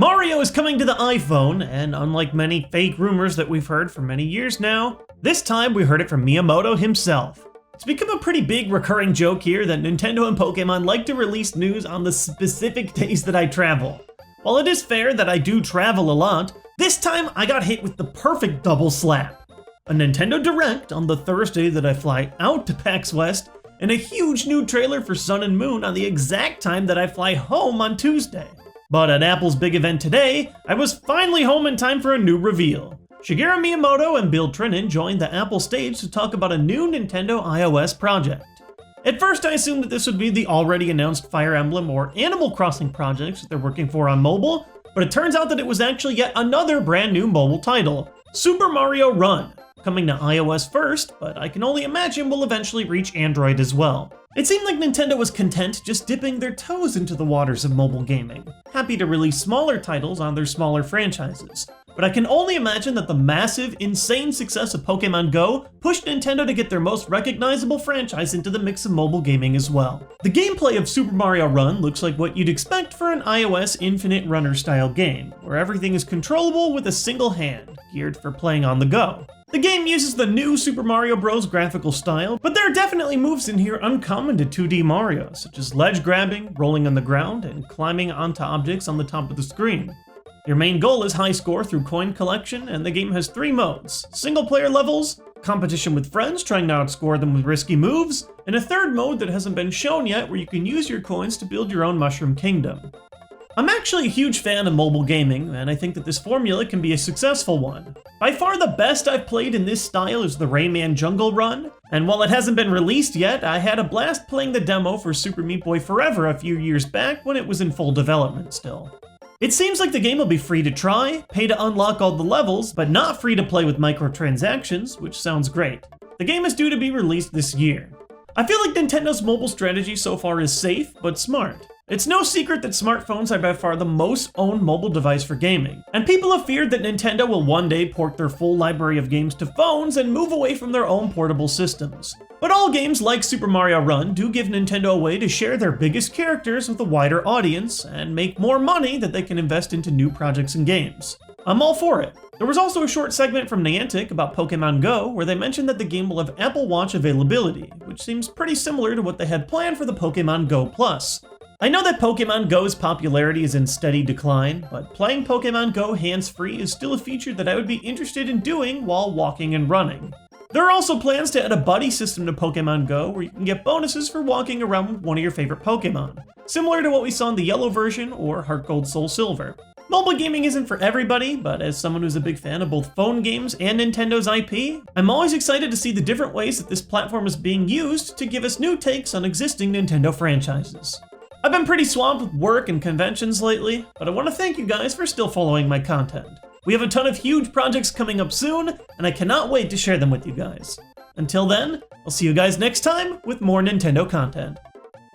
Mario is coming to the iPhone, and unlike many fake rumors that we've heard for many years now, this time we heard it from Miyamoto himself. It's become a pretty big recurring joke here that Nintendo and Pokemon like to release news on the specific days that I travel. While it is fair that I do travel a lot, this time I got hit with the perfect double slap. A Nintendo Direct on the Thursday that I fly out to PAX West, and a huge new trailer for Sun and Moon on the exact time that I fly home on Tuesday. But at Apple's big event today, I was finally home in time for a new reveal. Shigeru Miyamoto and Bill Trinen joined the Apple stage to talk about a new Nintendo iOS project. At first I assumed that this would be the already announced Fire Emblem or Animal Crossing projects that they're working for on mobile, but it turns out that it was actually yet another brand new mobile title, Super Mario Run, coming to iOS first, but I can only imagine will eventually reach Android as well. It seemed like Nintendo was content just dipping their toes into the waters of mobile gaming, happy to release smaller titles on their smaller franchises. But I can only imagine that the massive, insane success of Pokemon Go pushed Nintendo to get their most recognizable franchise into the mix of mobile gaming as well. The gameplay of Super Mario Run looks like what you'd expect for an iOS Infinite Runner style game, where everything is controllable with a single hand, geared for playing on the go. The game uses the new Super Mario Bros. Graphical style, but there are definitely moves in here uncommon to 2D Mario, such as ledge grabbing, rolling on the ground, and climbing onto objects on the top of the screen. Your main goal is high score through coin collection, and the game has 3 modes: single player levels, competition with friends trying to outscore them with risky moves, and a third mode that hasn't been shown yet where you can use your coins to build your own Mushroom Kingdom. I'm actually a huge fan of mobile gaming, and I think that this formula can be a successful one. By far the best I've played in this style is the Rayman Jungle Run, and while it hasn't been released yet, I had a blast playing the demo for Super Meat Boy Forever a few years back when it was in full development still. It seems like the game will be free to try, pay to unlock all the levels, but not free to play with microtransactions, which sounds great. The game is due to be released this year. I feel like Nintendo's mobile strategy so far is safe, but smart. It's no secret that smartphones are by far the most owned mobile device for gaming, and people have feared that Nintendo will one day port their full library of games to phones and move away from their own portable systems. But all games like Super Mario Run do give Nintendo a way to share their biggest characters with a wider audience and make more money that they can invest into new projects and games. I'm all for it. There was also a short segment from Niantic about Pokemon Go where they mentioned that the game will have Apple Watch availability, which seems pretty similar to what they had planned for the Pokemon Go Plus. I know that Pokemon Go's popularity is in steady decline, but playing Pokemon Go hands-free is still a feature that I would be interested in doing while walking and running. There are also plans to add a buddy system to Pokemon Go where you can get bonuses for walking around with one of your favorite Pokemon, similar to what we saw in the yellow version or Heart Gold Soul Silver. Mobile gaming isn't for everybody, but as someone who's a big fan of both phone games and Nintendo's IP, I'm always excited to see the different ways that this platform is being used to give us new takes on existing Nintendo franchises. I've been pretty swamped with work and conventions lately, but I want to thank you guys for still following my content. We have a ton of huge projects coming up soon, and I cannot wait to share them with you guys. Until then, I'll see you guys next time with more Nintendo content.